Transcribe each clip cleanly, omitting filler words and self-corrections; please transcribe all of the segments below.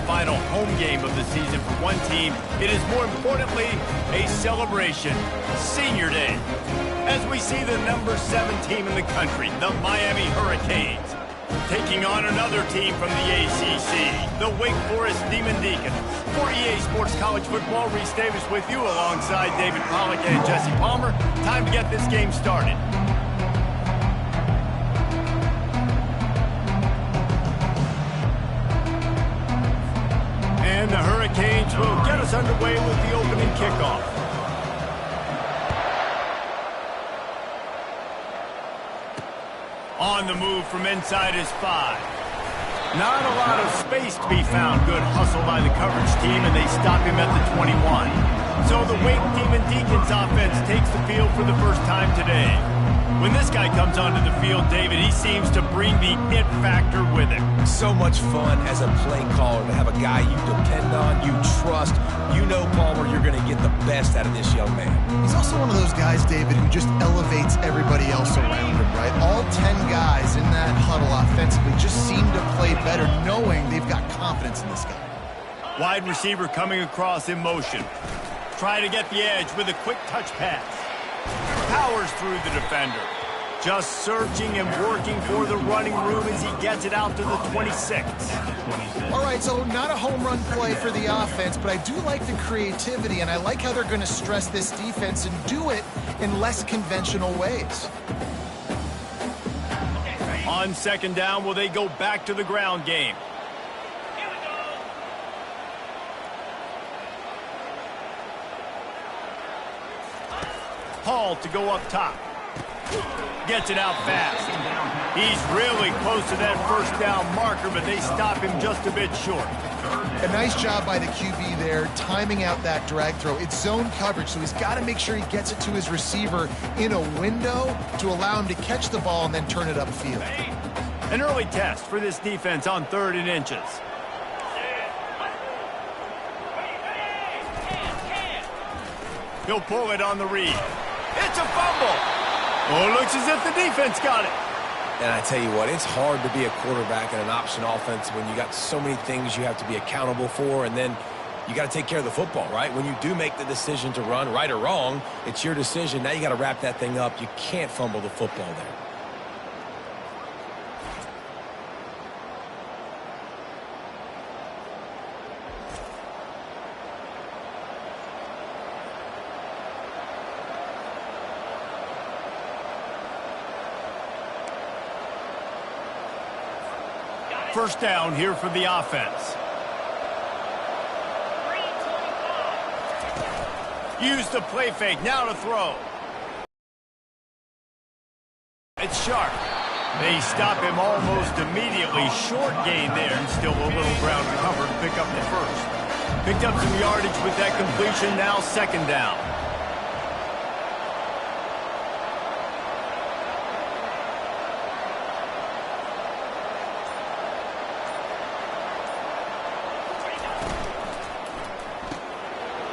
final home game of the season for one team, it is more importantly a celebration. Senior Day. As we see the number 7 team in the country, the Miami Hurricanes, taking on another team from the ACC, the Wake Forest Demon Deacons. For EA Sports College Football, Reese Davis with you alongside David Pollack and Jesse Palmer. Time to get this game started. And the Hurricanes will get us underway with the opening kickoff. On the move from inside his 5. Not a lot of space to be found. Good hustle by the coverage team, and they stop him at the 21. So the Wake Demon Deacons offense takes the field for the first time today. When this guy comes onto the field, David, he seems to bring the it factor with him. So much fun as a play caller to have a guy you depend on, you trust. You know, Palmer, you're going to get the best out of this young man. He's also one of those guys, David, who just elevates everybody else around him, right? All 10 guys in that huddle offensively just seem to play better knowing they've got confidence in this guy. Wide receiver coming across in motion. Try to get the edge with a quick touch pass. Powers through the defender. Just searching and working for the running room as he gets it out to the 26. All right, so not a home run play for the offense, but I do like the creativity, and I like how they're going to stress this defense and do it in less conventional ways. On second down, will they go back to the ground game? Hall to go up top. Gets it out fast. He's really close to that first down marker, but they stop him just a bit short. A nice job by the QB there, timing out that drag throw. It's zone coverage, so he's got to make sure he gets it to his receiver in a window to allow him to catch the ball and then turn it upfield. An early test for this defense on 3rd and inches. He'll pull it on the read. It's a fumble. Oh, it looks as if the defense got it. And I tell you what, it's hard to be a quarterback in an option offense when you got so many things you have to be accountable for, and then you got to take care of the football, right? When you do make the decision to run, right or wrong, it's your decision. Now you got to wrap that thing up. You can't fumble the football there. First down here for the offense. Use the play fake. Now to throw. It's Sharp. They stop him almost immediately. Short gain there, and still a little ground to cover to pick up the first. Picked up some yardage with that completion. Now second down.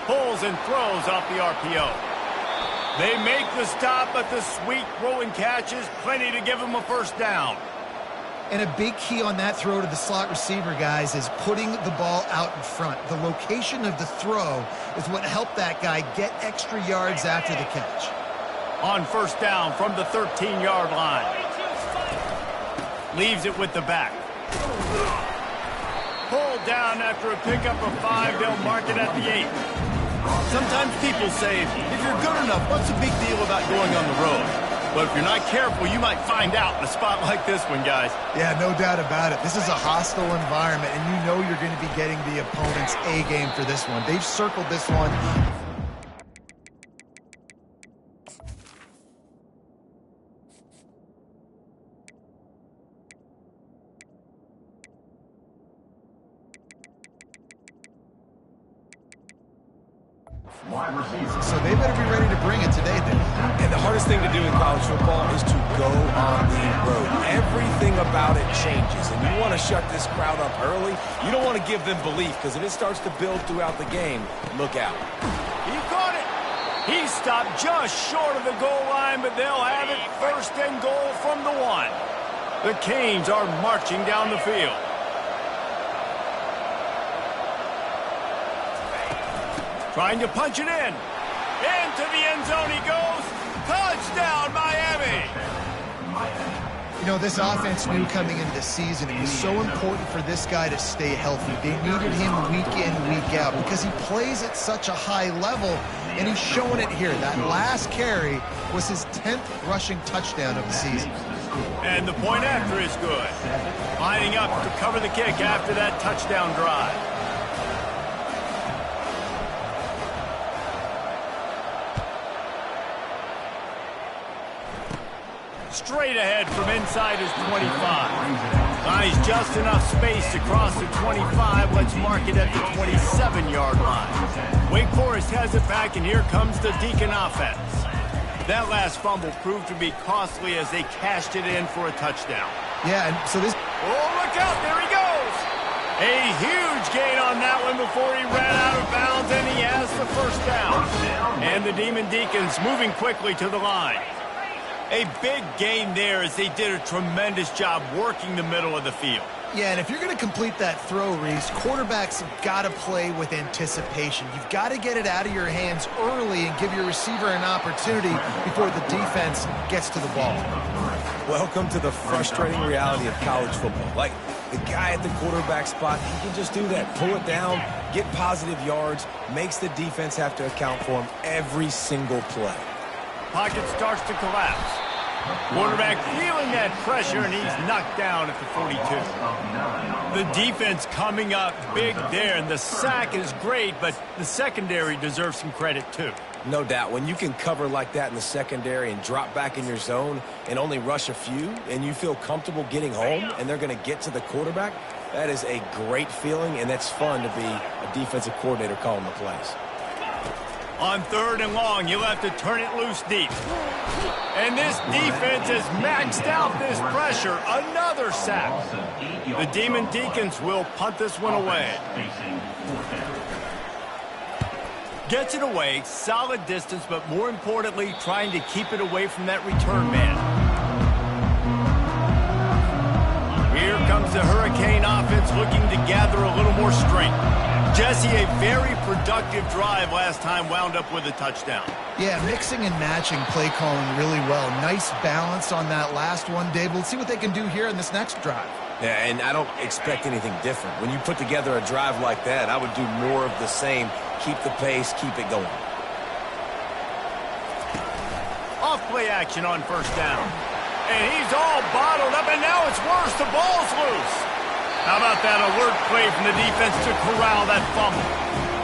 Pulls and throws off the RPO. They make the stop, but the sweet throw and catch is plenty to give them a first down. And a big key on that throw to the slot receiver, guys, is putting the ball out in front. The location of the throw is what helped that guy get extra yards after the catch. On first down from the 13-yard line. Leaves it with the back. Pulled down after a pickup of 5. They'll mark it at the 8. Sometimes people say, if you're good enough, what's the big deal about going on the road? But if you're not careful, you might find out in a spot like this one, guys. Yeah, no doubt about it. This is a hostile environment, and you know you're going to be getting the opponent's A game for this one. They've circled this one. So they better be ready to bring it today, then. And the hardest thing to do in college football is to go on the road. Everything about it changes, and you want to shut this crowd up early. You don't want to give them belief, because if it starts to build throughout the game, look out. He caught it. He stopped just short of the goal line, but they'll have it first and goal from the 1. The Canes are marching down the field. Trying to punch it in. Into the end zone he goes. Touchdown, Miami. You know, this offense knew coming into the season it was so important for this guy to stay healthy. They needed him week in, week out because he plays at such a high level, and he's showing it here. That last carry was his 10th rushing touchdown of the season. And the point after is good. Lining up to cover the kick after that touchdown drive. Straight ahead from inside his 25. Buys just enough space to cross the 25. Let's mark it at the 27-yard line. Wake Forest has it back, and here comes the Deacon offense. That last fumble proved to be costly as they cashed it in for a touchdown. Yeah, and so this... Oh, look out, there he goes! A huge gain on that one before he ran out of bounds, and he has the first down. And the Demon Deacons moving quickly to the line. A big gain there as they did a tremendous job working the middle of the field. Yeah, and if you're going to complete that throw, Reese, quarterbacks have got to play with anticipation. You've got to get it out of your hands early and give your receiver an opportunity before the defense gets to the ball. Welcome to the frustrating reality of college football. Like, the guy at the quarterback spot, he can just do that. Pull it down, get positive yards, makes the defense have to account for him every single play. Pocket starts to collapse. Quarterback feeling that pressure, and he's knocked down at the 42. The defense coming up big there, and the sack is great, but the secondary deserves some credit too. No doubt. When you can cover like that in the secondary and drop back in your zone and only rush a few, and you feel comfortable getting home, and they're going to get to the quarterback, that is a great feeling, and that's fun to be a defensive coordinator calling the plays. On 3rd and long, you'll have to turn it loose deep. And this defense has maxed out this pressure. Another sack. The Demon Deacons will punt this one away. Gets it away, solid distance, but more importantly, trying to keep it away from that return man. Here comes the Hurricane offense looking to gather a little more strength. Jesse, a very productive drive last time, wound up with a touchdown. Yeah, mixing and matching play calling really well. Nice balance on that last one, Dave. We'll see what they can do here in this next drive. Yeah, and I don't expect anything different. When you put together a drive like that, I would do more of the same. Keep the pace, keep it going. Off play action on 1st down. And he's all bottled up, and now it's worse. The ball's loose. How about that alert play from the defense to corral that fumble?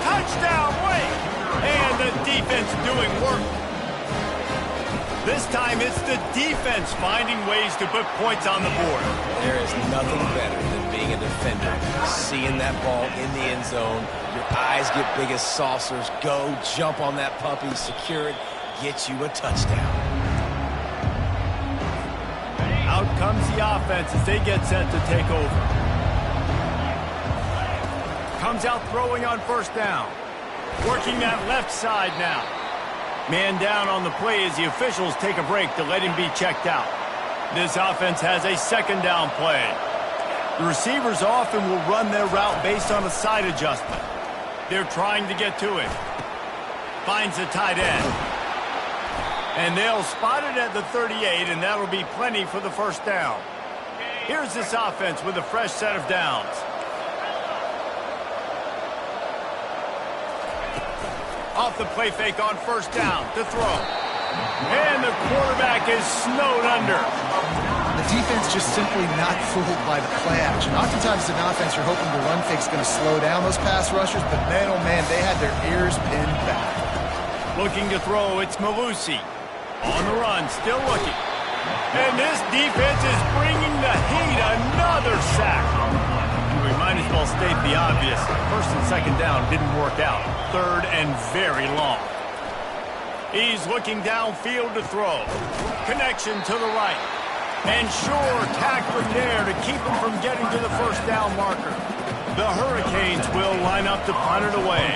Touchdown, Wake! And the defense doing work. This time it's the defense finding ways to put points on the board. There is nothing better than being a defender. Seeing that ball in the end zone, your eyes get big as saucers. Go, jump on that puppy, secure it, get you a touchdown. Out comes the offense as they get set to take over. Comes out throwing on 1st down. Working that left side now. Man down on the play as the officials take a break to let him be checked out. This offense has a 2nd down play. The receivers often will run their route based on a side adjustment. They're trying to get to it. Finds the tight end. And they'll spot it at the 38, and that'll be plenty for the 1st down. Here's this offense with a fresh set of downs. Off the play fake on 1st down to throw. And the quarterback is snowed under. The defense just simply not fooled by the play action. Oftentimes an offense, you're hoping the run fake's going to slow down those pass rushers, but man, oh man, they had their ears pinned back. Looking to throw, it's Malusi. On the run, still looking. And this defense is bringing the heat. Another sack. We might as well state the obvious. 1st and 2nd down didn't work out. 3rd and very long. He's looking downfield to throw. Connection to the right. And sure, tackling there to keep him from getting to the 1st down marker. The Hurricanes will line up to punt it away.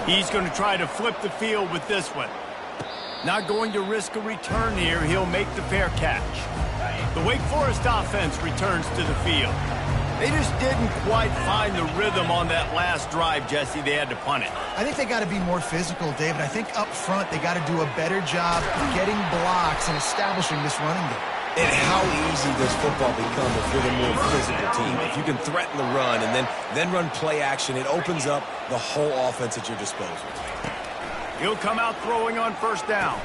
He's going to try to flip the field with this one. Not going to risk a return here. He'll make the fair catch. The Wake Forest offense returns to the field. They just didn't quite find the rhythm on that last drive, Jesse. They had to punt it. I think they got to be more physical, David. I think up front they got to do a better job getting blocks and establishing this running game. And how easy does football become if you're the more physical team? If you can threaten the run and then run play action, it opens up the whole offense at your disposal. He'll come out throwing on first down.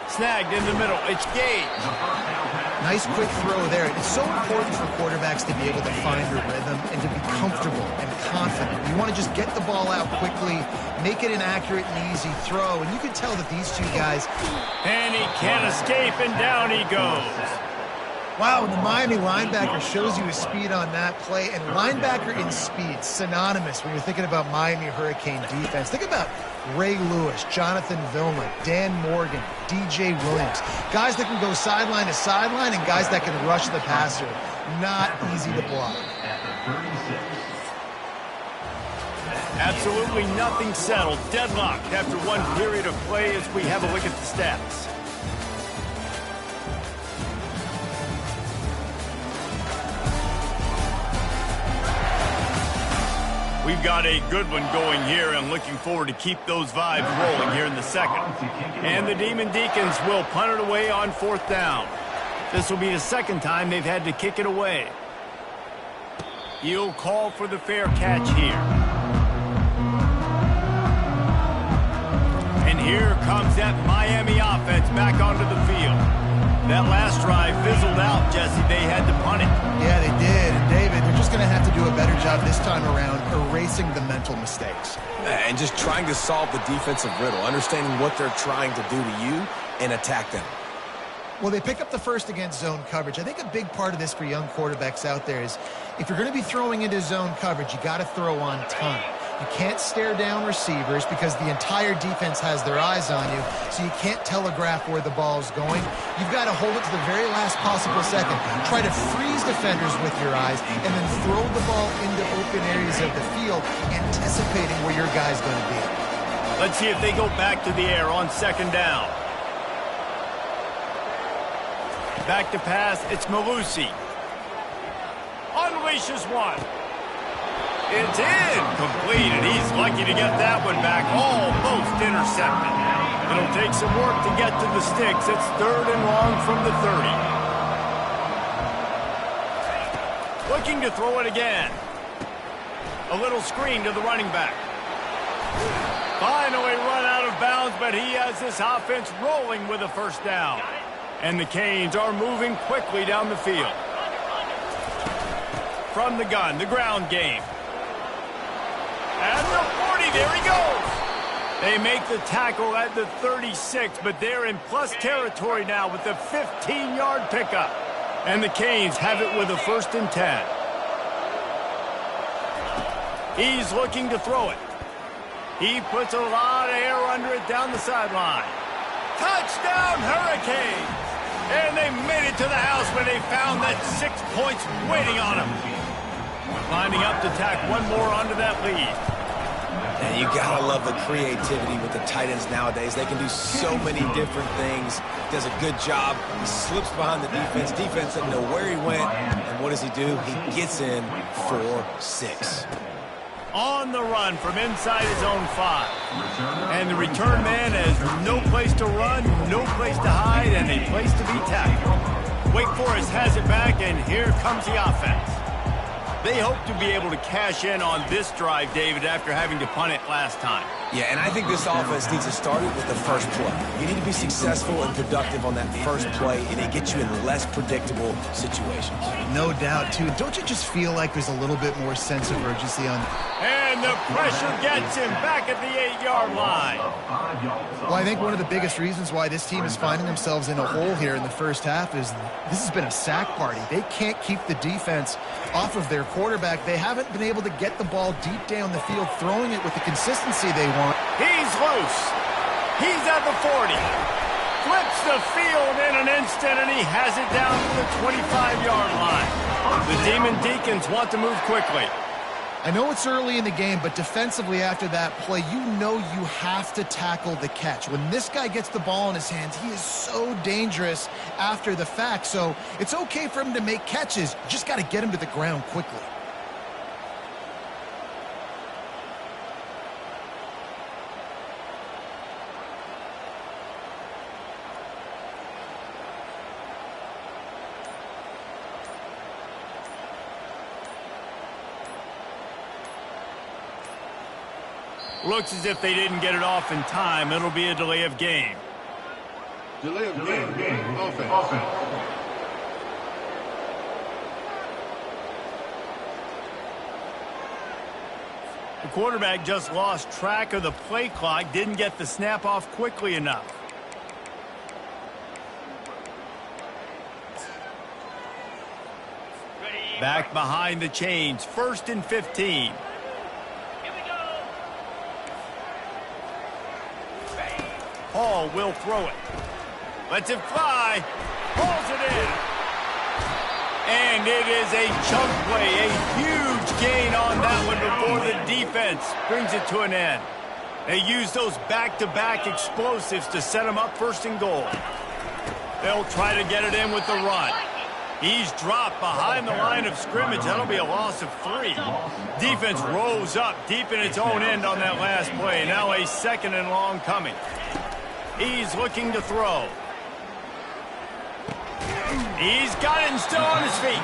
Snagged in the middle. It's Gage. Nice quick throw there. It's so important for quarterbacks to be able to find their rhythm and to be comfortable and confident. You want to just get the ball out quickly, make it an accurate and easy throw. And you can tell that these two guys... And he can't escape, and down he goes. Wow, the Miami linebacker shows you his speed on that play. And linebacker in speed, synonymous when you're thinking about Miami Hurricane defense. Think about Ray Lewis, Jonathan Vilma, Dan Morgan, DJ Williams. Guys that can go sideline to sideline and guys that can rush the passer. Not easy to block. Absolutely nothing settled. Deadlocked after one period of play as we have a look at the stats. We've got a good one going here and looking forward to keep those vibes rolling here in the second. And the Demon Deacons will punt it away on fourth down. This will be the second time they've had to kick it away. He'll call for the fair catch here. And here comes that Miami offense back onto the field. That last drive fizzled out, Jesse. They had to punt it. Yeah, they did. And David, they're just going to have to do a better job this time around erasing the mental mistakes. And just trying to solve the defensive riddle, understanding what they're trying to do to you and attack them. Well, they pick up the first against zone coverage. I think a big part of this for young quarterbacks out there is if you're going to be throwing into zone coverage, you got to throw on time. You can't stare down receivers because the entire defense has their eyes on you, so you can't telegraph where the ball's going. You've got to hold it to the very last possible second. Try to freeze defenders with your eyes and then throw the ball into open areas of the field, anticipating where your guy's going to be. Let's see if they go back to the air on second down. Back to pass, it's Malusi. Unleashes one. It's incomplete, and he's lucky to get that one back. Almost intercepted. It'll take some work to get to the sticks. It's third and long from the 30. Looking to throw it again. A little screen to the running back. Finally run out of bounds, but he has this offense rolling with a first down. And the Canes are moving quickly down the field. From the gun, the ground game. And the 40, there he goes. They make the tackle at the 36, but they're in plus territory now with the 15-yard pickup. And the Canes have it with a 1st and 10. He's looking to throw it. He puts a lot of air under it down the sideline. Touchdown, Hurricanes! And they made it to the house when they found that 6 points waiting on them. Lining up to tack one more onto that lead. And you gotta love the creativity with the tight ends nowadays. They can do so many different things. Does a good job. He slips behind the defense. Defense doesn't know where he went. And what does he do? He gets in for 6. On the run from inside his own 5. And the return man has no place to run, no place to hide, and a place to be tackled. Wake Forest has it back, and here comes the offense. They hope to be able to cash in on this drive, David, after having to punt it last time. Yeah, and I think this offense needs to start it with the first play. You need to be successful and productive on that first play, and it gets you in less predictable situations. No doubt, too. Don't you just feel like there's a little bit more sense of urgency on... And the pressure gets him back at the 8-yard line. Well, I think one of the biggest reasons why this team is finding themselves in a hole here in the first half is this has been a sack party. They can't keep the defense off of their quarterback. They haven't been able to get the ball deep down the field, throwing it with the consistency they want. He's loose. He's at the 40. Flips the field in an instant, and he has it down to the 25-yard line. The Demon Deacons want to move quickly. I know it's early in the game, but defensively after that play, you know you have to tackle the catch. When this guy gets the ball in his hands, he is so dangerous after the fact. So it's okay for him to make catches. You just got to get him to the ground quickly. Looks as if they didn't get it off in time. It'll be a delay of game. Delay of game. Offense. The quarterback just lost track of the play clock, didn't get the snap off quickly enough. Back behind the chains, 1st and 15. Hall will throw it. Lets it fly. Hauls it in. And it is a chunk play, a huge gain on that one before the defense brings it to an end. They use those back-to-back explosives to set them up 1st and goal. They'll try to get it in with the run. He's dropped behind the line of scrimmage. That'll be a loss of 3. Defense rose up deep in its own end on that last play. Now a 2nd and long coming. He's looking to throw. He's got it and still on his feet.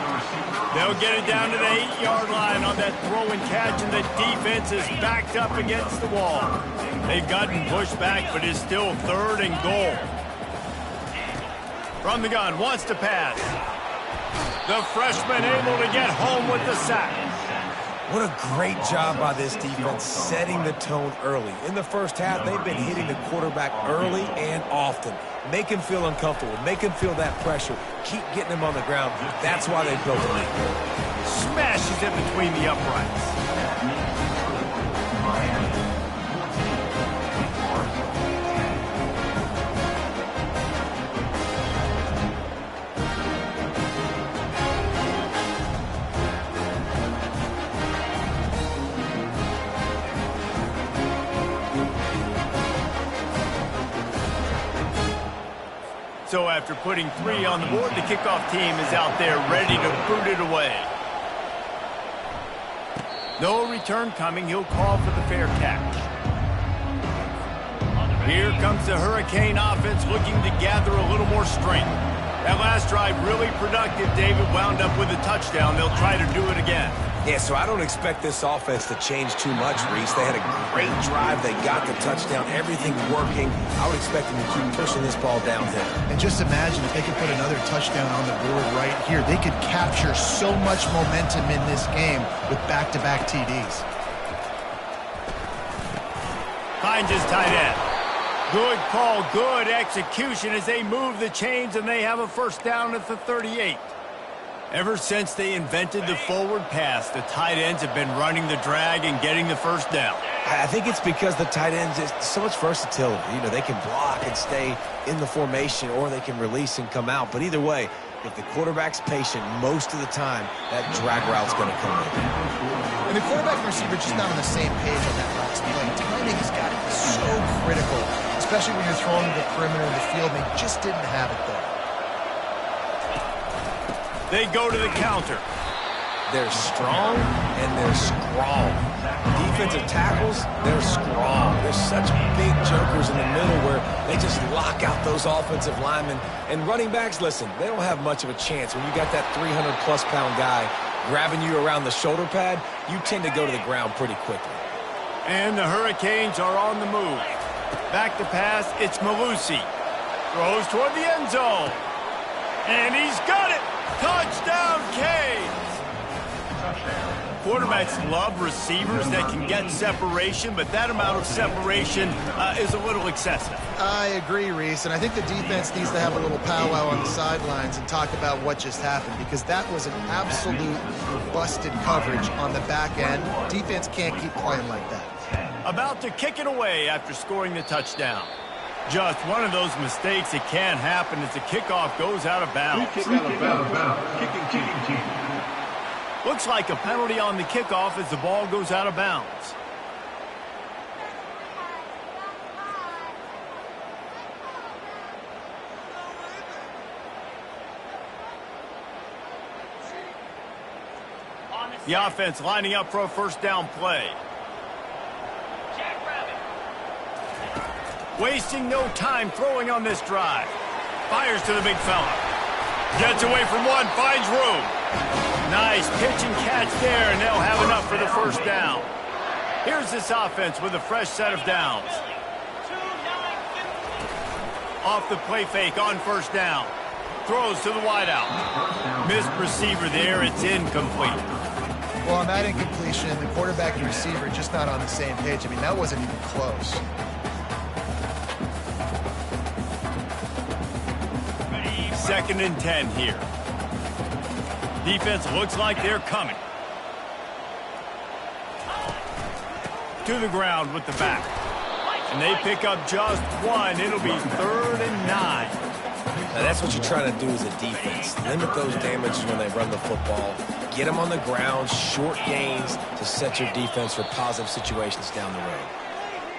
They'll get it down to the 8-yard line on that throw and catch, and the defense is backed up against the wall. They've gotten pushed back, but it's still 3rd and goal. From the gun, wants to pass. The freshman able to get home with the sack. What a great job by this defense setting the tone early. In the first half, they've been hitting the quarterback early and often. Make him feel uncomfortable. Make him feel that pressure. Keep getting him on the ground. That's why they built the lead. Smashes it between the uprights. So after putting 3 on the board, the kickoff team is out there ready to boot it away. No return coming. He'll call for the fair catch. Here comes the Hurricane offense looking to gather a little more strength. That last drive really productive. David wound up with a touchdown. They'll try to do it again. Yeah, so I don't expect this offense to change too much, Reese. They had a great drive. They got the touchdown. Everything's working. I would expect them to keep pushing this ball downhill. And just imagine if they could put another touchdown on the board right here. They could capture so much momentum in this game with back-to-back TDs. Finds his tight end. Good call, good execution as they move the chains, and they have a 1st down at the 38. Ever since they invented the forward pass, the tight ends have been running the drag and getting the 1st down. I think it's because the tight ends is so much versatility. You know, they can block and stay in the formation, or they can release and come out. But either way, if the quarterback's patient most of the time, that drag route's going to come in. And the quarterback and receiver just not on the same page on that last play. Timing has got to be so critical, especially when you're throwing to the perimeter of the field, and they just didn't have it there. They go to the counter. They're strong and they're strong. Defensive tackles, they're strong. They're such big jokers in the middle where they just lock out those offensive linemen. And running backs, listen, they don't have much of a chance. When you got that 300-plus pound guy grabbing you around the shoulder pad, you tend to go to the ground pretty quickly. And the Hurricanes are on the move. Back to pass, it's Malusi. Throws toward the end zone. And he's got it. Touchdown, Canes! Quarterbacks love receivers that can get separation, but that amount of separation is a little excessive. I agree, Reese, and I think the defense needs to have a little powwow on the sidelines and talk about what just happened, because that was an absolute busted coverage on the back end. Defense can't keep playing like that. About to kick it away after scoring the touchdown. Just one of those mistakes that can happen as the kickoff goes out of bounds. Kicking team. Looks like a penalty on the kickoff as the ball goes out of bounds. The offense lining up for a 1st down play. Wasting no time throwing on this drive. Fires to the big fella. Gets away from one, finds room. Nice pitch and catch there, and they'll have enough for the 1st down. Here's this offense with a fresh set of downs. Off the play fake on first down. Throws to the wideout. Missed receiver there. It's incomplete. Well, on that incompletion, the quarterback and receiver just not on the same page. I mean, that wasn't even close. Second and 10 here. Defense looks like they're coming. To the ground with the back. And they pick up just one. It'll be 3rd and 9. Now that's what you're trying to do as a defense. Limit those damages when they run the football. Get them on the ground, short gains to set your defense for positive situations down the road.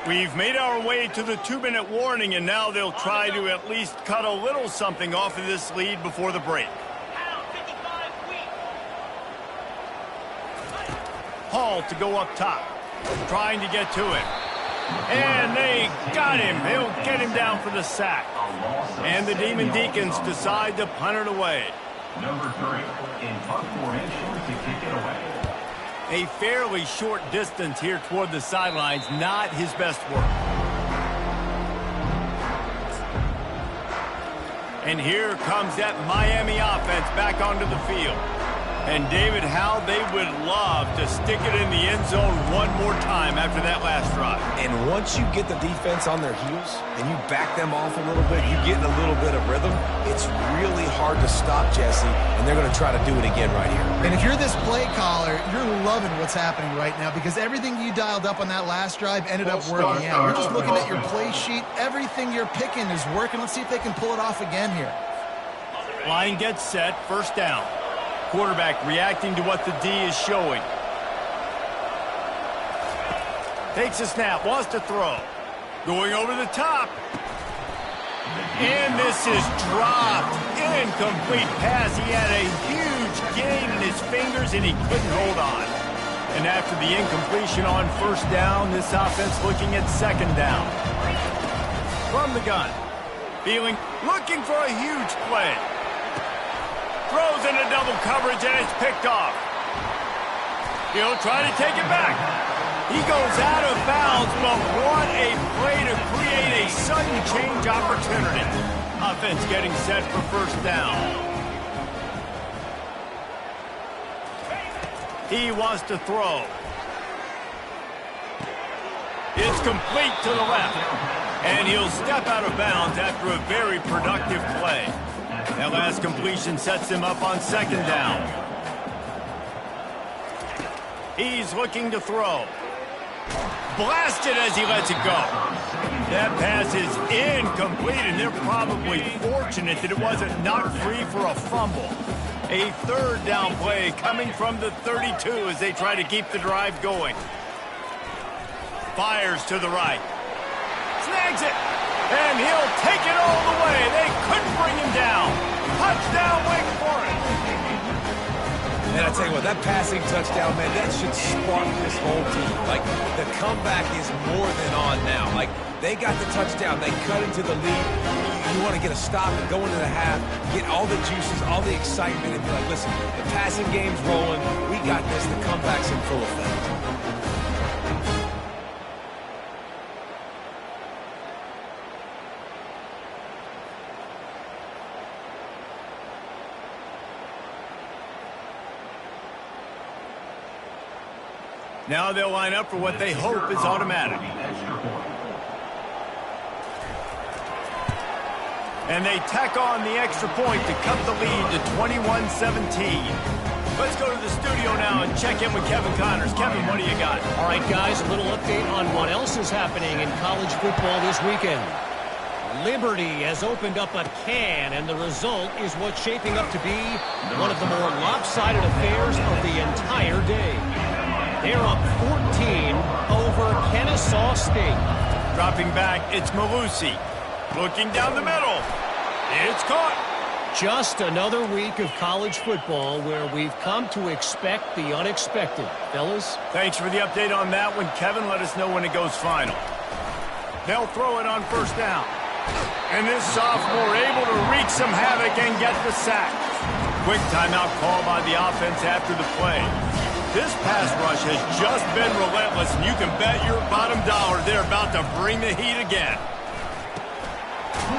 We've made our way to the 2-minute warning, and now they'll try to at least cut a little something off of this lead before the break. Hall to go up top, trying to get to him. And they got him. They'll get him down for the sack. And the Demon Deacons decide to punt it away. Number 3 in punt formation to kick it away. A fairly short distance here toward the sidelines, not his best work. And here comes that Miami offense back onto the field. And David, how they would love to stick it in the end zone one more time after that last drive. And once you get the defense on their heels and you back them off a little bit, you get in a little bit of rhythm, it's really hard to stop, Jesse, and they're going to try to do it again right here. And if you're this play caller, you're loving what's happening right now because everything you dialed up on that last drive ended up working out. You're just looking at your play sheet. Everything you're picking is working. Let's see if they can pull it off again here. Line gets set, first down. Quarterback reacting to what the D is showing. Takes a snap, wants to throw. Going over the top. And this is dropped. Incomplete pass. He had a huge gain in his fingers and he couldn't hold on. And after the incompletion on first down, this offense looking at second down. From the gun. Looking for a huge play. Throws into double coverage, and it's picked off. He'll try to take it back. He goes out of bounds, but what a play to create a sudden change opportunity. Offense getting set for first down. He wants to throw. It's complete to the left. And he'll step out of bounds after a very productive play. That last completion sets him up on second down. He's looking to throw. Blasted as he lets it go. That pass is incomplete, and they're probably fortunate that it wasn't knocked free for a fumble. A third down play coming from the 32 as they try to keep the drive going. Fires to the right. Snags it. And he'll take it all the way. They couldn't bring him down. Touchdown, Wake Forest. And I tell you what, that passing touchdown, man, that should spark this whole team. Like, the comeback is more than on now. Like, they got the touchdown. They cut into the lead. You want to get a stop and go into the half, get all the juices, all the excitement, and be like, listen, the passing game's rolling. We got this. The comeback's in full effect. Now they'll line up for what they hope is automatic. And they tack on the extra point to cut the lead to 21-17. Let's go to the studio now and check in with Kevin Connors. Kevin, what do you got? All right, guys, a little update on what else is happening in college football this weekend. Liberty has opened up a can, and the result is what's shaping up to be one of the more lopsided affairs of the entire day. They're up 14 over Kennesaw State. Dropping back, it's Malusi. Looking down the middle. It's caught. Just another week of college football where we've come to expect the unexpected. Fellas? Thanks for the update on that one, Kevin. Let us know when it goes final. They'll throw it on first down. And this sophomore able to wreak some havoc and get the sack. Quick timeout call by the offense after the play. This pass rush has just been relentless, and you can bet your bottom dollar they're about to bring the heat again.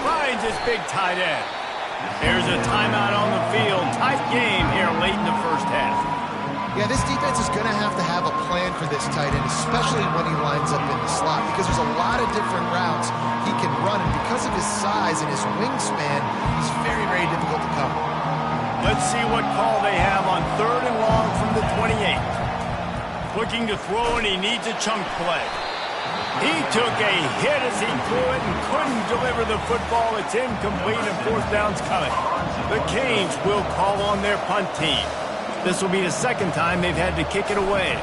Finds his big tight end. There's a timeout on the field. Tight game here late in the first half. Yeah, this defense is going to have a plan for this tight end, especially when he lines up in the slot, because there's a lot of different routes he can run, and because of his size and his wingspan, he's very, very difficult to cover. Let's see what call they have on 3rd and long from the 28. Looking to throw, and he needs a chunk play. He took a hit as he threw it and couldn't deliver the football. It's incomplete, and 4th down's coming. The Canes will call on their punt team. This will be the 2nd time they've had to kick it away.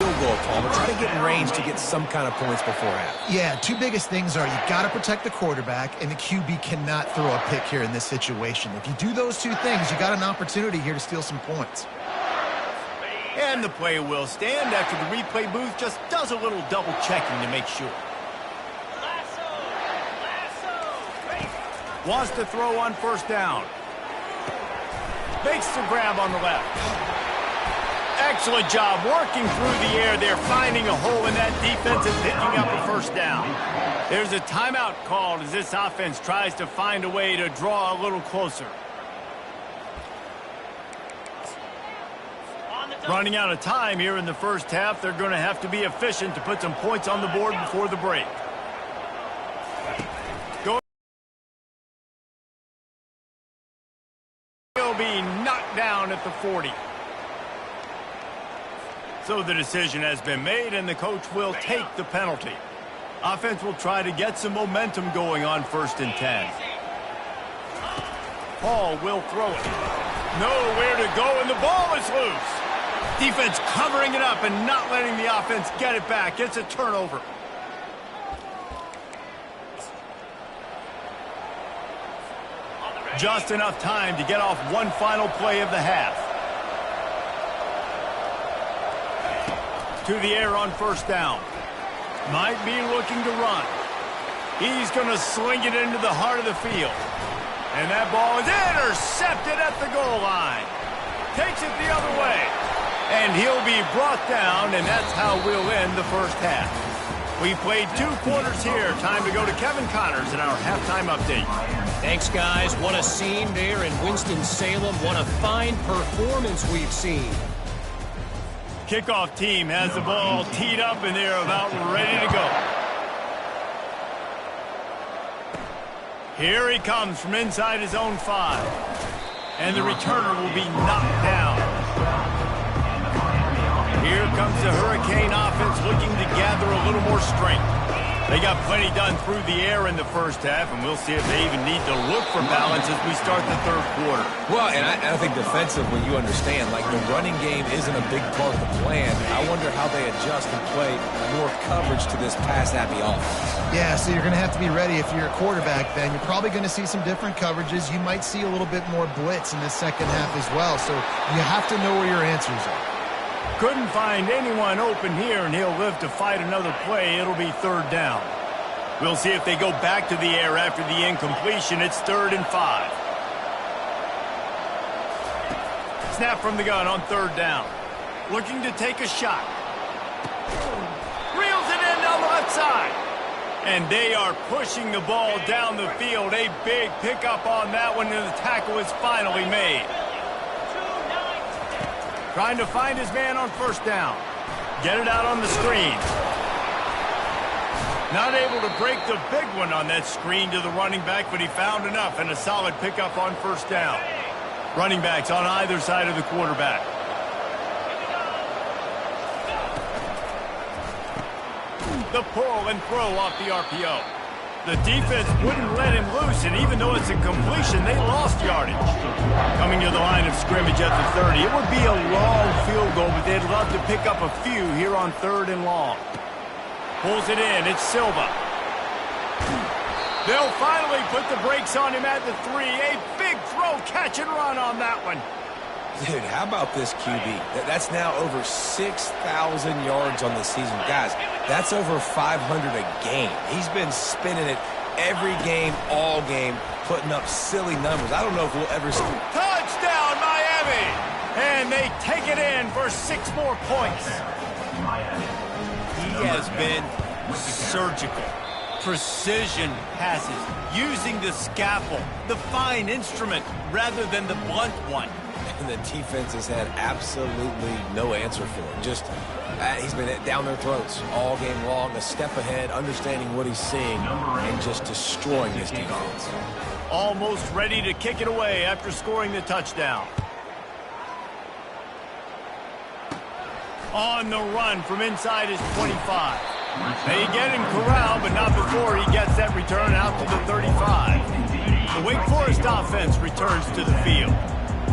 Field goal, Palmer. Try to get in range to get some kind of points before half. Yeah, two biggest things are you got to protect the quarterback, and the QB cannot throw a pick here in this situation. If you do those two things, you got an opportunity here to steal some points. And the play will stand after the replay booth just does a little double checking to make sure. Wants to throw on 1st down. Makes the grab on the left. Excellent job working through the air there, finding a hole in that defense and picking up a 1st down. There's a timeout called as this offense tries to find a way to draw a little closer. Running out of time here in the first half, they're going to have to be efficient to put some points on the board before the break. He'll be knocked down at the 40. So the decision has been made, and the coach will take the penalty. Offense will try to get some momentum going on 1st and 10. Paul will throw it. Nowhere to go, and the ball is loose. Defense covering it up and not letting the offense get it back. It's a turnover. Just enough time to get off one final play of the half. To the air on 1st down. Might be looking to run. He's going to sling it into the heart of the field. And that ball is intercepted at the goal line. Takes it the other way. And he'll be brought down, and that's how we'll end the first half. We played 2 quarters here. Time to go to Kevin Connors in our halftime update. Thanks, guys. What a scene there in Winston-Salem. What a fine performance we've seen. Kickoff team has the ball teed up, and they're about ready to go. Here he comes from inside his own 5. And the returner will be knocked down. Here comes the Hurricane offense looking to gather a little more strength. They got plenty done through the air in the first half, and we'll see if they even need to look for balance as we start the 3rd quarter. Well, and I think defensively, you understand, like the running game isn't a big part of the plan. I wonder how they adjust and play more coverage to this pass-happy offense. Yeah, so you're going to have to be ready if you're a quarterback then. You're probably going to see some different coverages. You might see a little bit more blitz in the 2nd half as well, so you have to know where your answers are. Couldn't find anyone open here, and he'll live to fight another play. It'll be 3rd down. We'll see if they go back to the air after the incompletion. It's 3rd and 5. Snap from the gun on 3rd down. Looking to take a shot. Reels it in on the left side. And they are pushing the ball down the field. A big pickup on that one, and the tackle is finally made. Trying to find his man on 1st down. Get it out on the screen. Not able to break the big one on that screen to the running back, but he found enough and a solid pickup on 1st down. Running backs on either side of the quarterback. The pull and throw off the RPO. The defense wouldn't let him loose, and even though it's a completion, they lost yardage. Coming to the line of scrimmage at the 30. It would be a long field goal, but they'd love to pick up a few here on 3rd and long. Pulls it in. It's Silva. They'll finally put the brakes on him at the 3. A big throw, catch and run on that one. Dude, how about this QB? That's now over 6,000 yards on the season. Guys, that's over 500 a game. He's been spinning it every game, all game, putting up silly numbers. I don't know if we'll ever see. Touchdown! And they take it in for 6 more points. He has been surgical. Precision passes, using the scalpel, the fine instrument, rather than the blunt one. And the defense has had absolutely no answer for it. Just, he's been down their throats all game long, a step ahead, understanding what he's seeing, and just destroying his defense. Almost ready to kick it away after scoring the touchdown. On the run from inside his 25. They get him corralled, but not before he gets that return out to the 35. The Wake Forest offense returns to the field.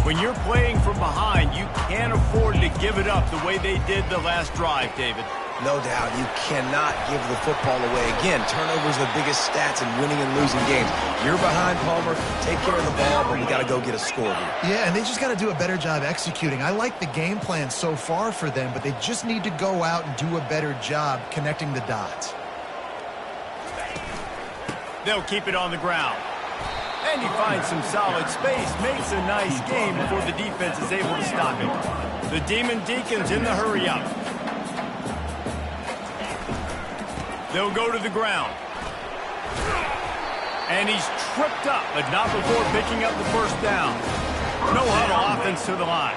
When you're playing from behind, you can't afford to give it up the way they did the last drive, David. No doubt, you cannot give the football away. Again, turnovers are the biggest stats in winning and losing games. You're behind, Palmer, take care of the ball, but we got to go get a score here. Yeah, and they just got to do a better job executing. I like the game plan so far for them, but they just need to go out and do a better job connecting the dots. They'll keep it on the ground. And he finds some solid space, makes a nice game before the defense is able to stop it. The Demon Deacons in the hurry-up. They'll go to the ground. And he's tripped up, but not before picking up the first down. No huddle offense to the line.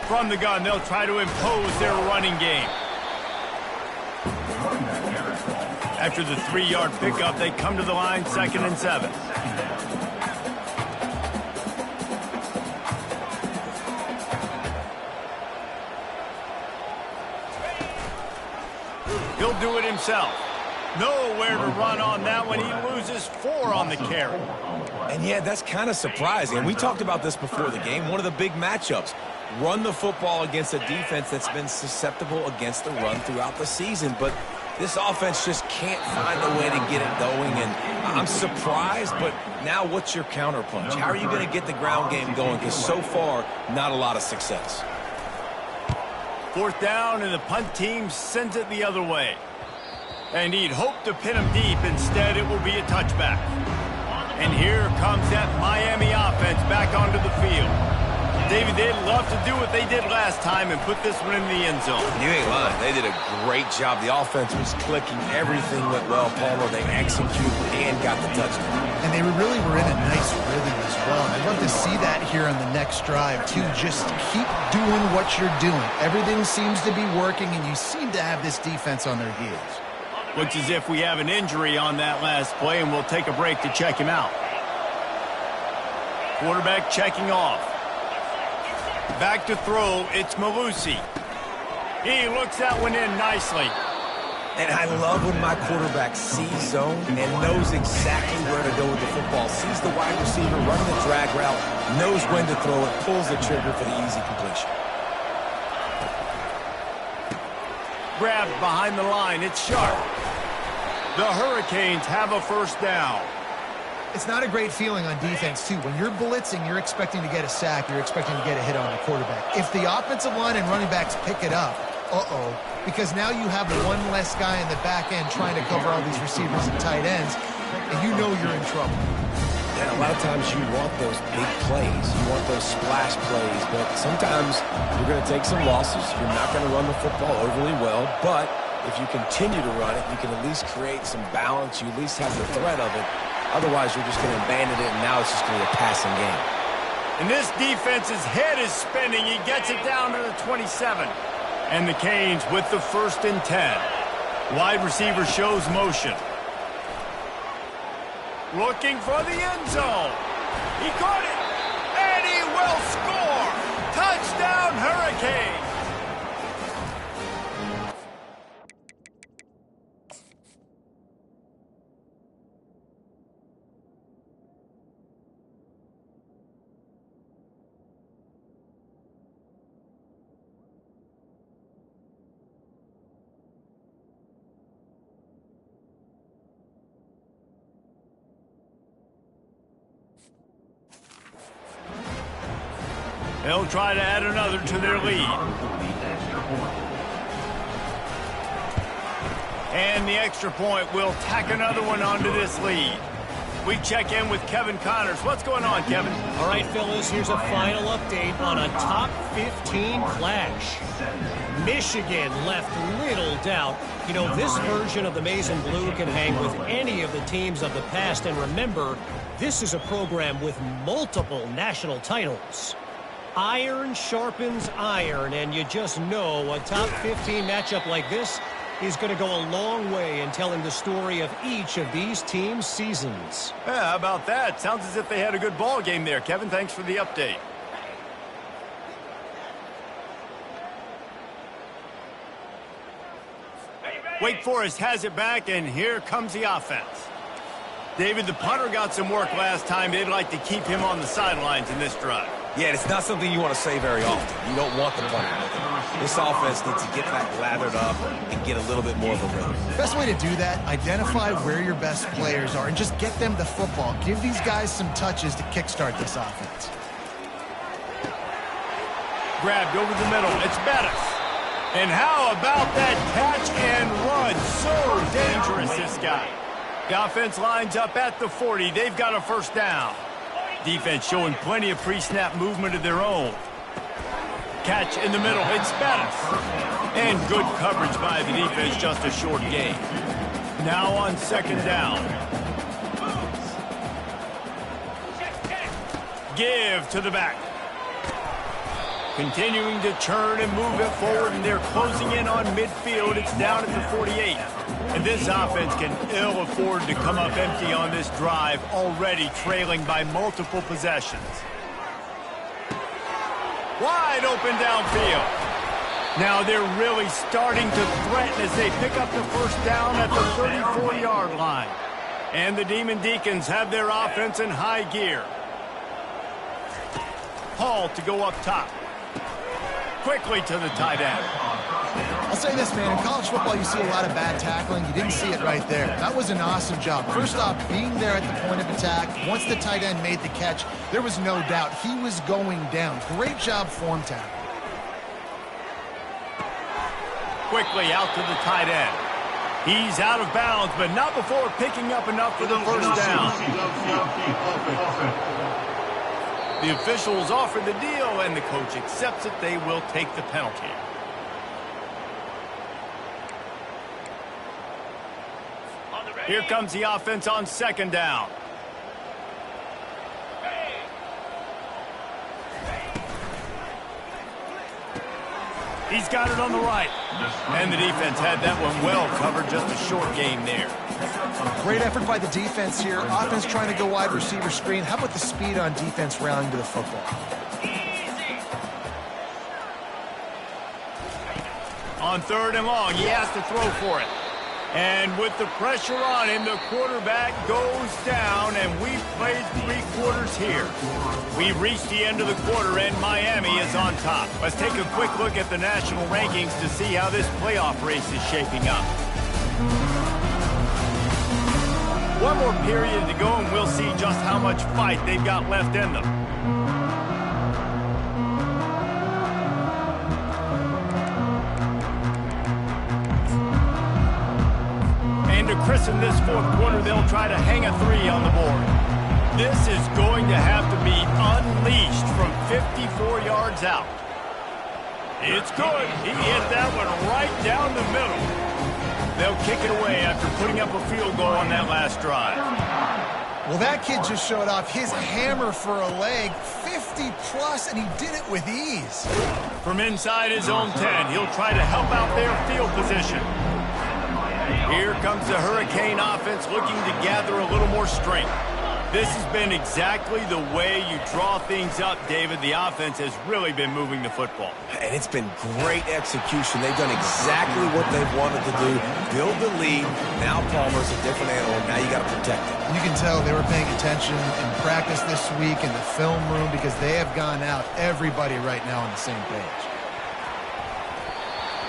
From the gun, they'll try to impose their running game. After the 3-yard pickup, they come to the line, 2nd and 7. He'll do it himself. Nowhere to run on that one. He loses 4 on the carry. And yeah, that's kind of surprising. And we talked about this before the game. One of the big matchups. Run the football against a defense that's been susceptible against the run throughout the season. But this offense just can't find a way to get it going. And I'm surprised, but now what's your counterpunch? How are you going to get the ground game going? Because so far, not a lot of success. 4th down, and the punt team sends it the other way. And he'd hoped to pin him deep. Instead, it will be a touchback. And here comes that Miami offense back onto the field. David, they'd love to do what they did last time and put this one in the end zone. You ain't lying. They did a great job. The offense was clicking. Everything went well, Palmer. They executed and got the touchdown. And they really were in a nice rhythm as well. I'd love to see that here on the next drive, too. Just keep doing what you're doing. Everything seems to be working, and you seem to have this defense on their heels. Looks as if we have an injury on that last play, and we'll take a break to check him out. Quarterback checking off. Back to throw, it's Malusi. He looks that one in nicely. And I love when my quarterback sees zone and knows exactly where to go with the football. Sees the wide receiver running the drag route, knows when to throw it, pulls the trigger for the easy completion. Grabbed behind the line, it's Sharp. The Hurricanes have a first down. It's not a great feeling on defense, too. When you're blitzing, you're expecting to get a sack. You're expecting to get a hit on the quarterback. If the offensive line and running backs pick it up, because now you have one less guy in the back end trying to cover all these receivers and tight ends, and you know you're in trouble. And a lot of times you want those big plays. You want those splash plays. But sometimes you're going to take some losses. You're not going to run the football overly well. But if you continue to run it, you can at least create some balance. You at least have the threat of it. Otherwise, you're just going to abandon it, and now it's just going to be a passing game. And this defense's head is spinning. He gets it down to the 27. And the Canes with the 1st and 10. Wide receiver shows motion. Looking for the end zone. He caught it. And he will score. Touchdown, Hurricanes. They'll try to add another to their lead. And the extra point will tack another one onto this lead. We check in with Kevin Connors. What's going on, Kevin? All right, fellas, here's a final update on a top 15 clash. Michigan left little doubt. You know, this version of the Maize and Blue can hang with any of the teams of the past. And remember, this is a program with multiple national titles. Iron sharpens iron, and you just know a top 15 matchup like this is going to go a long way in telling the story of each of these teams' seasons. Yeah, how about that? Sounds as if they had a good ball game there. Kevin, thanks for the update. Wake Forest has it back, and here comes the offense. David, the punter got some work last time. They'd like to keep him on the sidelines in this drive. Yeah, it's not something you want to say very often. You don't want the punter. This offense needs to get back lathered up and get a little bit more of a rhythm. Best way to do that, identify where your best players are and just get them the football. Give these guys some touches to kickstart this offense. Grabbed over the middle. It's Bettis. And how about that catch and run? So dangerous, this guy. The offense lines up at the 40. They've got a first down. Defense showing plenty of pre-snap movement of their own. Catch in the middle. It's Bettis. And good coverage by the defense, just a short gain. Now on second down. Give to the back. Continuing to churn and move it forward, and they're closing in on midfield. It's down at the 48. And this offense can ill afford to come up empty on this drive, already trailing by multiple possessions. Wide open downfield. Now they're really starting to threaten as they pick up the first down at the 34-yard line. And the Demon Deacons have their offense in high gear. Hall to go up top. Quickly to the tight end. I'll say this, man. In college football, you see a lot of bad tackling. You didn't see it right there. That was an awesome job. First off, being there at the point of attack. Once the tight end made the catch, there was no doubt he was going down. Great job form tackle. Quickly out to the tight end. He's out of bounds, but not before picking up enough for the first down. The officials offer the deal, and the coach accepts it. They will take the penalty. Here comes the offense on second down. He's got it on the right. And the defense had that one well covered, just a short gain there. Great effort by the defense here. Offense trying to go wide receiver screen. How about the speed on defense rallying to the football? On third and long, he has to throw for it. And with the pressure on him, the quarterback goes down, and we've played 3 quarters here. We've reached the end of the quarter, and Miami is on top. Let's take a quick look at the national rankings to see how this playoff race is shaping up. One more period to go, and we'll see just how much fight they've got left in them. To christen this 4th quarter, they'll try to hang a 3 on the board. This is going to have to be unleashed from 54 yards out. It's good. He hit that one right down the middle. They'll kick it away after putting up a field goal on that last drive. Well, that kid just showed off his hammer for a leg, 50-plus, and he did it with ease. From inside his own 10, he'll try to help out their field position. Here comes the Hurricane offense looking to gather a little more strength. This has been exactly the way you draw things up, David. The offense has really been moving the football. And it's been great execution. They've done exactly what they've wanted to do. Build the lead. Now Palmer's a different animal. Now you got to protect it. You can tell they were paying attention in practice this week in the film room because they have gone out, everybody right now on the same page.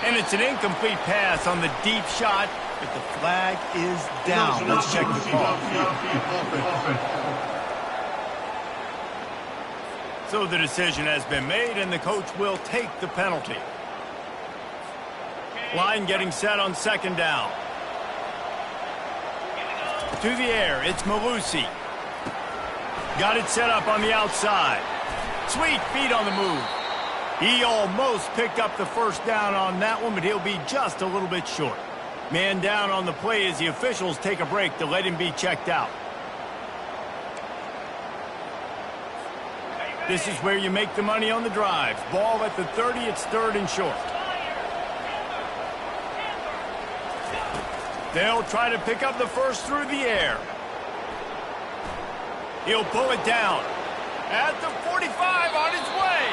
And it's an incomplete pass on the deep shot. But the flag is down. Let's check the call. So the decision has been made, and the coach will take the penalty. Line getting set on second down. To the air, it's Malusi. Got it set up on the outside. Sweet feet on the move. He almost picked up the first down on that one, but he'll be just a little bit short. Man down on the play as the officials take a break to let him be checked out. This is where you make the money on the drives. Ball at the 30, it's 3rd and short. They'll try to pick up the first through the air. He'll pull it down. At the 45, on his way.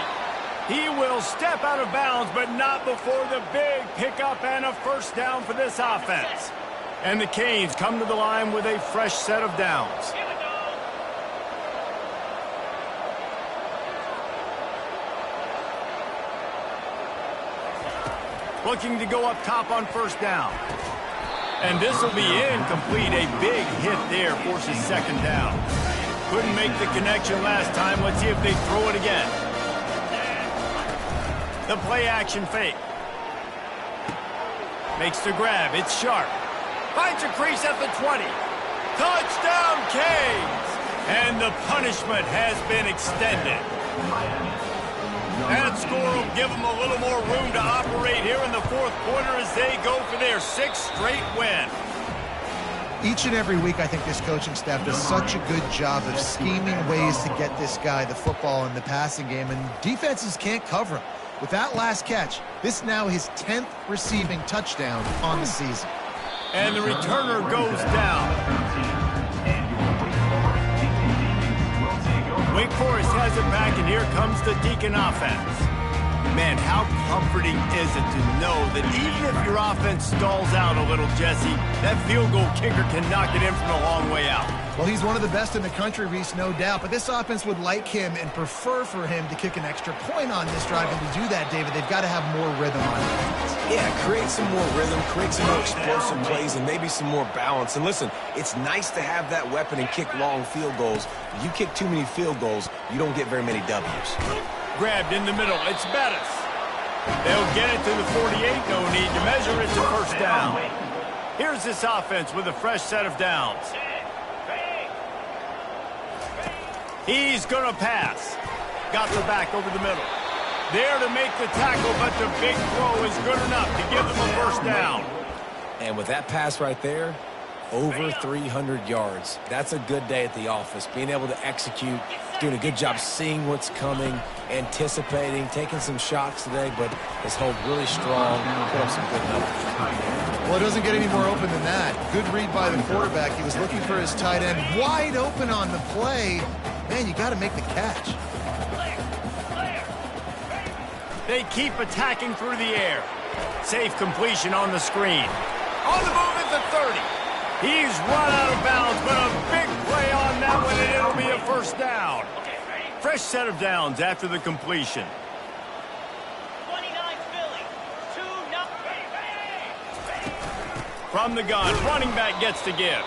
He will step out of bounds, but not before the big pickup and a first down for this offense. And the Canes come to the line with a fresh set of downs. Looking to go up top on first down. And this will be incomplete. A big hit there forces 2nd down. Couldn't make the connection last time. Let's see if they throw it again. The play action fake. Makes the grab. It's sharp. Finds a crease at the 20. Touchdown, Canes! And the punishment has been extended. That score will give them a little more room to operate here in the 4th quarter as they go for their 6th straight win. Each and every week, I think this coaching staff does such a good job of scheming ways to get this guy the football in the passing game, and defenses can't cover him. With that last catch, this is now his 10th receiving touchdown on the season. And the returner goes down. Wake Forest has it back, and here comes the Deacon offense. Man, how comforting is it to know that even if your offense stalls out a little, Jesse, that field goal kicker can knock it in from a long way out. Well, he's one of the best in the country, Reese, no doubt. But this offense would like him and prefer for him to kick an extra point on this drive. And to do that, David, they've got to have more rhythm on it. Yeah, create some more rhythm, create some more explosive plays, and maybe some more balance. And listen, it's nice to have that weapon and kick long field goals. If you kick too many field goals, you don't get very many W's. Grabbed in the middle. It's Bettis. They'll get it to the 48. No need to measure. It's a first down. Here's this offense with a fresh set of downs. He's going to pass. Got the back over the middle. There to make the tackle, but the big throw is good enough to give them a first down. And with that pass right there, over 300 yards. That's a good day at the office. Being able to execute, doing a good job seeing what's coming, anticipating, taking some shots today, but has held really strong, put up some good numbers. Well, it doesn't get any more open than that. Good read by the quarterback. He was looking for his tight end wide open on the play. Man, you got to make the catch. They keep attacking through the air. Safe completion on the screen. On the move at the 30. He's run out of bounds, but a big play on that one, and it'll be a first down. Fresh set of downs after the completion. 29 Philly. 2-0. From the gun, running back gets to give.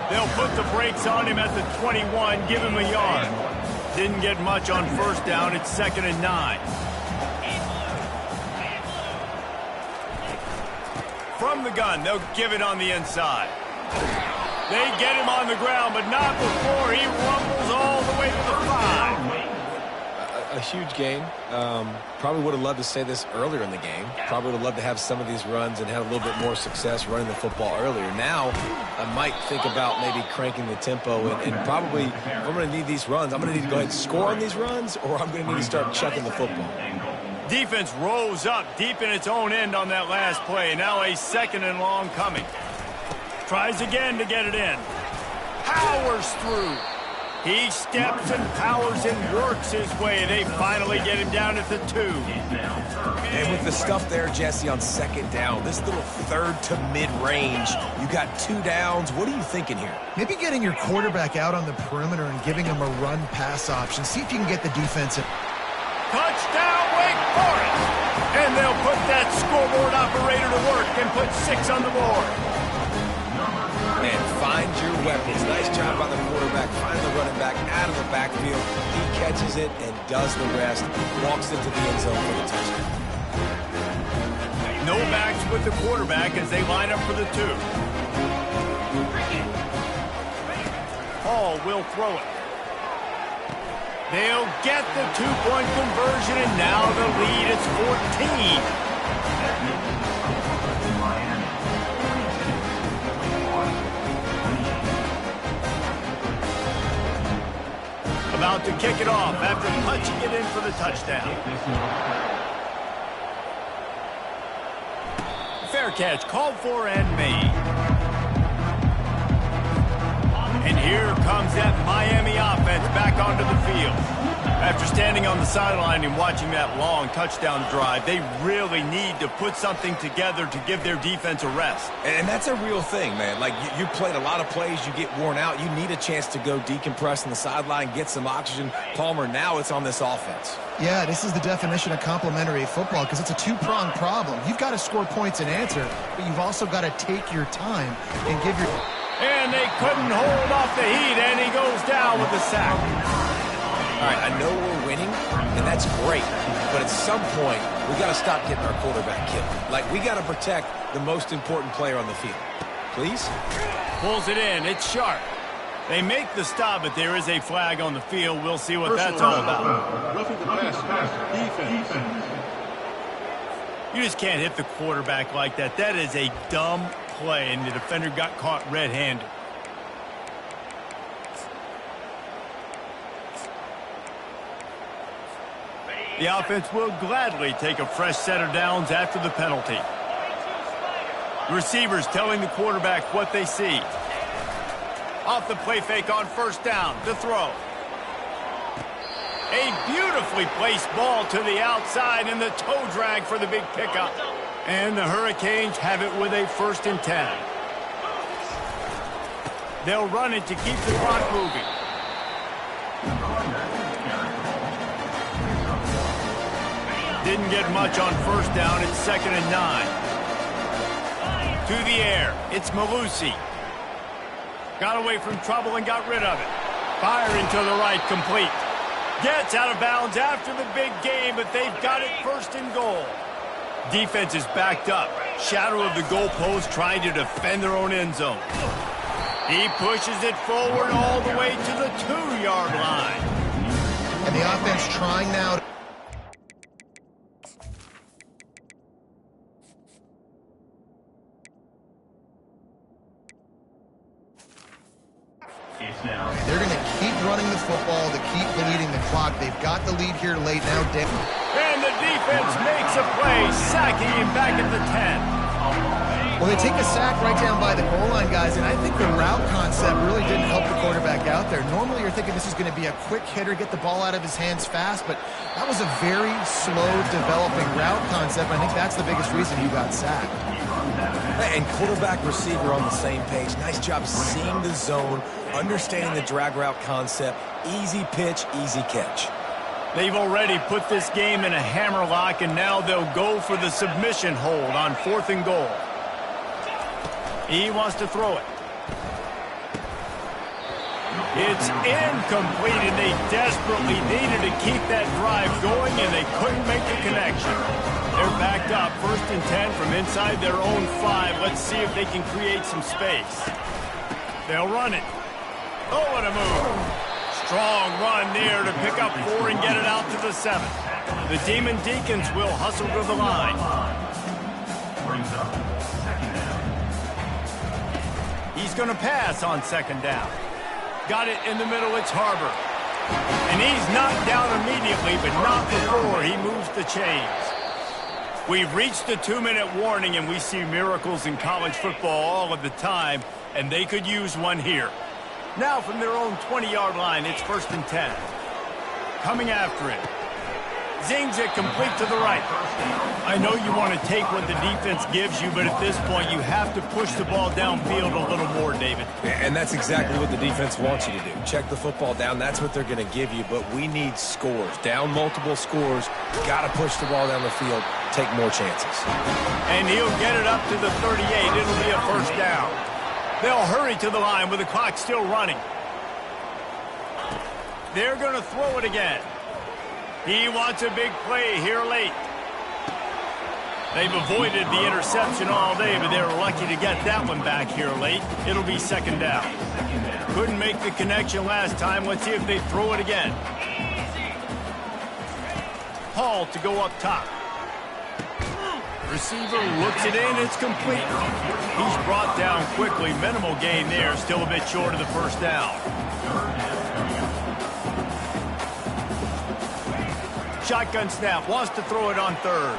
They'll put the brakes on him at the 21, give him a yard. Didn't get much on first down. It's 2nd and 9. From the gun, they'll give it on the inside. They get him on the ground, but not before he rumbles all the way to the 5. A huge game. Probably would have loved to say this earlier in the game. Probably would have loved to have some of these runs and have a little bit more success running the football earlier. Now, I might think about maybe cranking the tempo and probably, if I'm going to need these runs, I'm going to need to go ahead and score on these runs, or I'm going to need to start chucking the football. Defense rose up deep in its own end on that last play. Now a 2nd and long coming. Tries again to get it in. Powers through. He steps and powers and works his way. They finally get him down at the 2. And with the stuff there, Jesse, on 2nd down, this little 3rd to mid-range, you got 2 downs. What are you thinking here? Maybe getting your quarterback out on the perimeter and giving him a run-pass option. See if you can get the defense in. Touchdown, Wake Forest! And they'll put that scoreboard operator to work and put 6 on the board. And find your weapons. Nice job by the quarterback, finding the running back out of the backfield. He catches it and does the rest. Walks into the end zone for the touchdown. No backs with the quarterback as they line up for the 2. Hall will throw it. They'll get the two-point conversion, and now the lead is 14. About to kick it off after punching it in for the touchdown. Fair catch called for and made. And here comes that Miami offense back onto the field. After standing on the sideline and watching that long touchdown drive, they really need to put something together to give their defense a rest. And that's a real thing, man. Like, you played a lot of plays, you get worn out. You need a chance to go decompress on the sideline, get some oxygen. Palmer, now it's on this offense. Yeah, this is the definition of complementary football because it's a two-pronged problem. You've got to score points and answer, but you've also got to take your time and give your... And they couldn't hold off the heat, and he goes down with the sack. All right, I know we're winning, and that's great. But at some point, we got to stop getting our quarterback killed. Like, we got to protect the most important player on the field. Please? Pulls it in. It's Sharp. They make the stop, but there is a flag on the field. We'll see what that's all about. Roughing the passer. Defense. You just can't hit the quarterback like that. That is a dumb play, and the defender got caught red-handed. The offense will gladly take a fresh set of downs after the penalty. Receivers telling the quarterback what they see. Off the play fake on first down, the throw. A beautifully placed ball to the outside and the toe drag for the big pickup. And the Hurricanes have it with a 1st and 10. They'll run it to keep the clock moving. Didn't get much on first down. It's 2nd and 9. To the air. It's Malusi. Got away from trouble and got rid of it. Firing to the right, complete. Gets out of bounds after the big game, but they've got it 1st and goal. Defense is backed up. Shadow of the goalpost trying to defend their own end zone. He pushes it forward all the way to the 2-yard line. And the offense trying now to... They're going to keep running the football to keep bleeding the clock. They've got the lead here late now. And the defense makes a play, sacking him back at the 10. Well, they take a sack right down by the goal line, guys, and I think the route concept really didn't help the quarterback out there. Normally, you're thinking this is going to be a quick hitter, get the ball out of his hands fast, but that was a very slow developing route concept. I think that's the biggest reason he got sacked. And quarterback receiver on the same page. Nice job seeing the zone, understanding the drag route concept. Easy pitch, easy catch. They've already put this game in a hammerlock, and now they'll go for the submission hold on 4th and goal. He wants to throw it. It's incomplete, and they desperately needed to keep that drive going, and they couldn't make the connection. They're backed up, 1st and 10 from inside their own 5. Let's see if they can create some space. They'll run it. Oh, what a move. Strong run there to pick up 4 and get it out to the 7. The Demon Deacons will hustle to the line. Brings up 2nd down. He's going to pass on 2nd down. Got it in the middle, it's Harbor. And he's knocked down immediately, but not before he moves the chains. We've reached the 2-minute warning, and we see miracles in college football all of the time, and they could use one here. Now from their own 20-yard line, it's 1st and 10. Coming after it. Zings it complete to the right. I know you want to take what the defense gives you, but at this point, you have to push the ball downfield a little more, David. And that's exactly what the defense wants you to do. Check the football down. That's what they're going to give you, but we need scores. Down multiple scores. Got to push the ball down the field. Take more chances. And he'll get it up to the 38. It'll be a 1st down. They'll hurry to the line with the clock still running. They're going to throw it again. He wants a big play here late. They've avoided the interception all day, but they're lucky to get that one back here late. It'll be 2nd down. Couldn't make the connection last time. Let's see if they throw it again. Hall to go up top. Receiver looks it in. It's complete. He's brought down quickly. Minimal gain there. Still a bit short of the first down. Shotgun snap. Wants to throw it on third.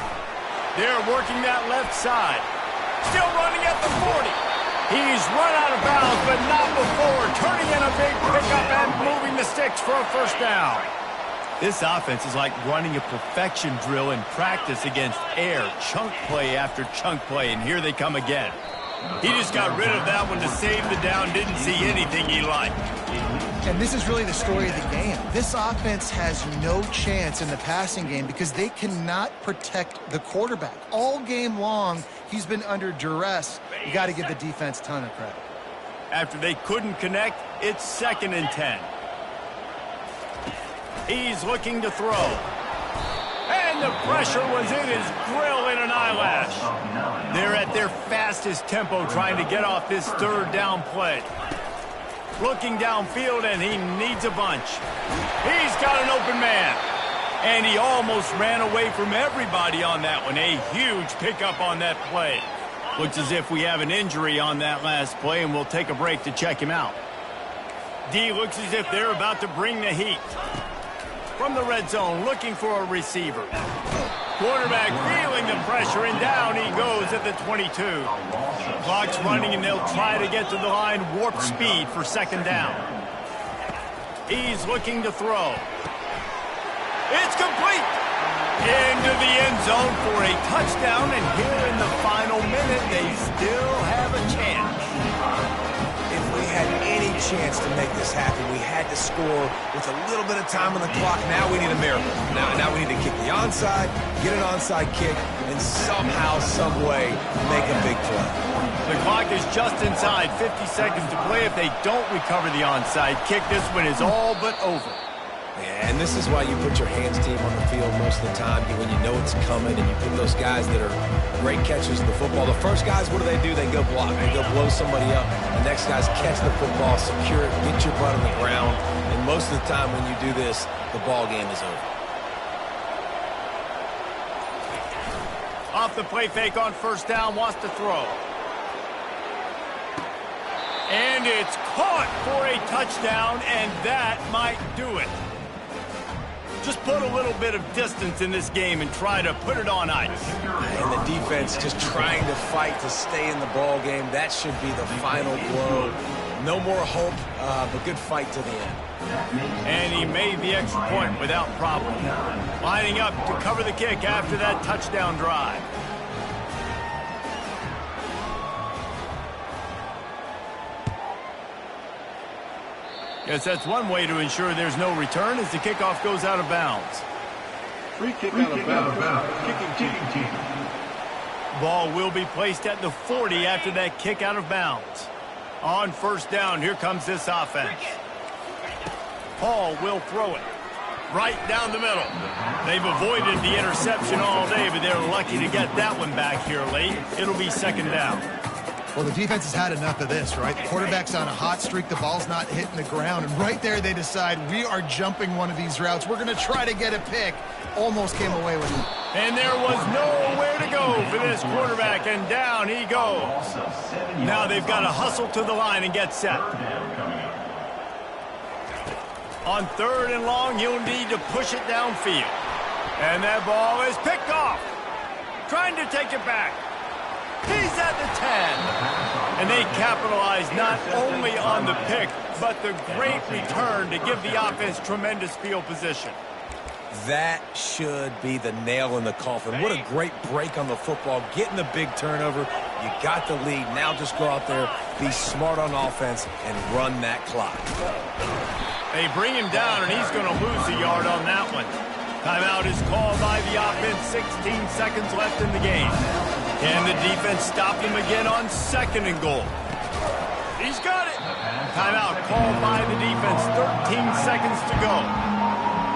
They're working that left side. Still running at the 40. He's run out of bounds, but not before. Turning in a big pickup and moving the sticks for a first down. This offense is like running a perfection drill in practice against air. Chunk play after chunk play, and here they come again. He just got rid of that one to save the down. Didn't see anything he liked. And this is really the story of the game. This offense has no chance in the passing game because they cannot protect the quarterback. All game long, he's been under duress. You got to give the defense a ton of credit. After they couldn't connect, it's 2nd and 10. He's looking to throw. And the pressure was in his grill in an eyelash. They're at their fastest tempo trying to get off this third down play. Looking downfield, and he needs a bunch. He's got an open man. And he almost ran away from everybody on that one. A huge pickup on that play. Looks as if we have an injury on that last play, and we'll take a break to check him out. D looks as if they're about to bring the heat. From the red zone, looking for a receiver. Quarterback feeling the pressure, and down he goes at the 22. Clock's running, and they'll try to get to the line warp speed for 2nd down. He's looking to throw. It's complete. Into the end zone for a touchdown, and here in the final minute, they still have a chance. If we had any chance to make this happen, we had to score with a little bit of time on the clock. Now we need a miracle. Now we need to kick the onside, get an onside kick, and somehow, some way, make a big play. The clock is just inside 50 seconds to play. If they don't recover the onside kick, this one is all but over. And this is why you put your hands team on the field most of the time, when you know it's coming, and you put those guys that are great catchers of the football. The first guys, what do? They go block. They go blow somebody up. The next guys catch the football, secure it, get your butt on the ground. And most of the time when you do this, the ball game is over. Off the play fake on first down, wants to throw. And it's caught for a touchdown, and that might do it. Just put a little bit of distance in this game and try to put it on ice. And the defense just trying to fight to stay in the ball game. That should be the final blow. No more hope, but good fight to the end. And he made the extra point without problem. Lining up to cover the kick after that touchdown drive. Guess that's one way to ensure there's no return as the kickoff goes out of bounds. Free kick out of bounds. Kicking team. Ball will be placed at the 40 after that kick out of bounds. On first down, here comes this offense. Hall will throw it right down the middle. They've avoided the interception all day, but they're lucky to get that one back here late. It'll be 2nd down. Well, the defense has had enough of this, right? The quarterback's on a hot streak. The ball's not hitting the ground. And right there, they decide, we are jumping one of these routes. We're going to try to get a pick. Almost came away with it. And there was nowhere to go for this quarterback, and down he goes. Now they've got to hustle to the line and get set. On 3rd and long, he'll need to push it downfield. And that ball is picked off. Trying to take it back. He's at the 10. And they capitalize not only on the pick, but the great return to give the offense tremendous field position. That should be the nail in the coffin. What a great break on the football. Getting the big turnover. You got the lead. Now just go out there, be smart on offense, and run that clock. They bring him down, and he's going to lose a yard on that one. Timeout is called by the offense. 16 seconds left in the game. Can the defense stop him again on 2nd and goal? He's got it. Timeout called by the defense. 13 seconds to go.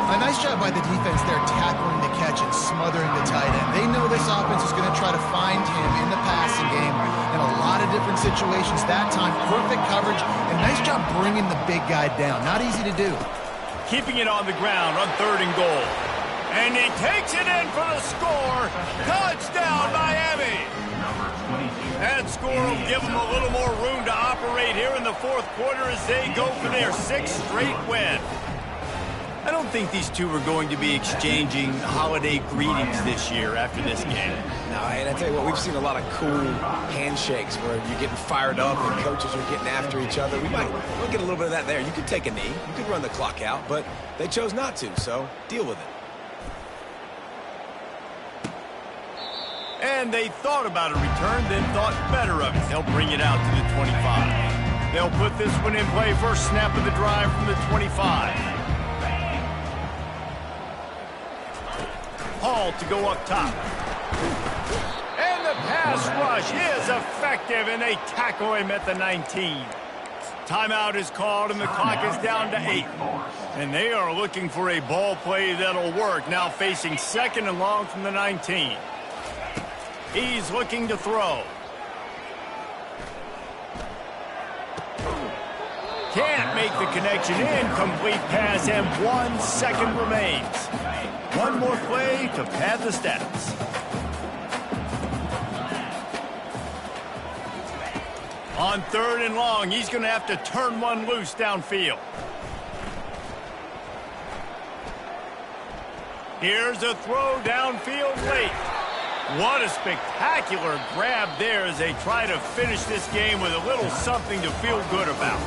A nice job by the defense there, tackling the catch and smothering the tight end. They know this offense is going to try to find him in the passing game in a lot of different situations. That time, perfect coverage, and nice job bringing the big guy down. Not easy to do. Keeping it on the ground on 3rd and goal. And he takes it in for the score. Touchdown, Miami. That score will give them a little more room to operate here in the fourth quarter as they go for their 6th straight win. I don't think these two are going to be exchanging holiday greetings this year after this game. No, and I tell you what, we've seen a lot of cool handshakes where you're getting fired up and coaches are getting after each other. We'll get a little bit of that there. You could take a knee. You could run the clock out, but they chose not to, so deal with it. And they thought about a return, then thought better of it. They'll bring it out to the 25. They'll put this one in play. First snap of the drive from the 25. Hall to go up top. And the pass rush is effective, and they tackle him at the 19. Timeout is called, and the clock is down to 8. And they are looking for a ball play that'll work. Now facing 2nd and long from the 19. He's looking to throw. Can't make the connection. Incomplete pass, and 1 second remains. One more play to pad the stats. On 3rd and long, he's going to have to turn one loose downfield. Here's a throw downfield late. What a spectacular grab there as they try to finish this game with a little something to feel good about.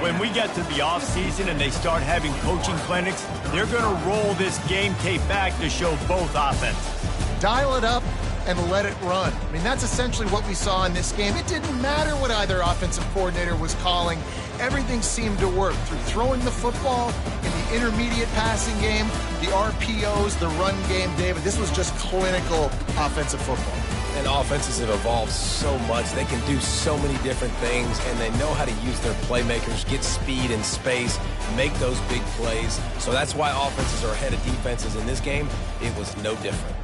When we get to the offseason and they start having coaching clinics, they're going to roll this game tape back to show both offenses. Dial it up and let it run. I mean, that's essentially what we saw in this game. It didn't matter what either offensive coordinator was calling. Everything seemed to work through throwing the football in the intermediate passing game, the RPOs, the run game. David, this was just clinical offensive football. And offenses have evolved so much. They can do so many different things, and they know how to use their playmakers, get speed and space, make those big plays. So that's why offenses are ahead of defenses in this game. It was no different.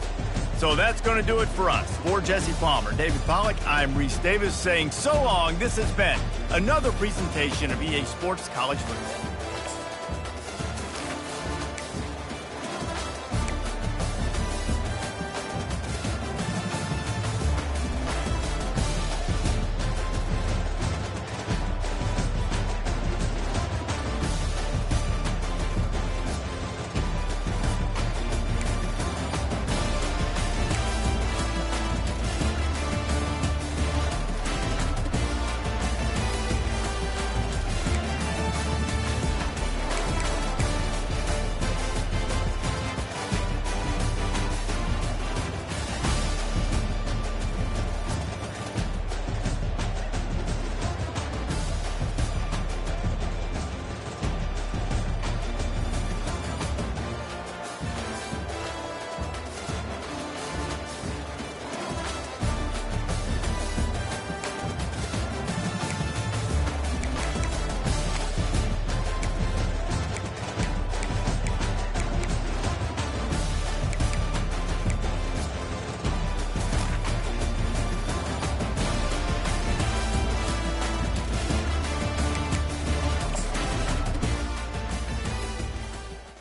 So that's going to do it for us. For Jesse Palmer, David Pollack, I'm Reese Davis saying so long. This has been another presentation of EA Sports College Football.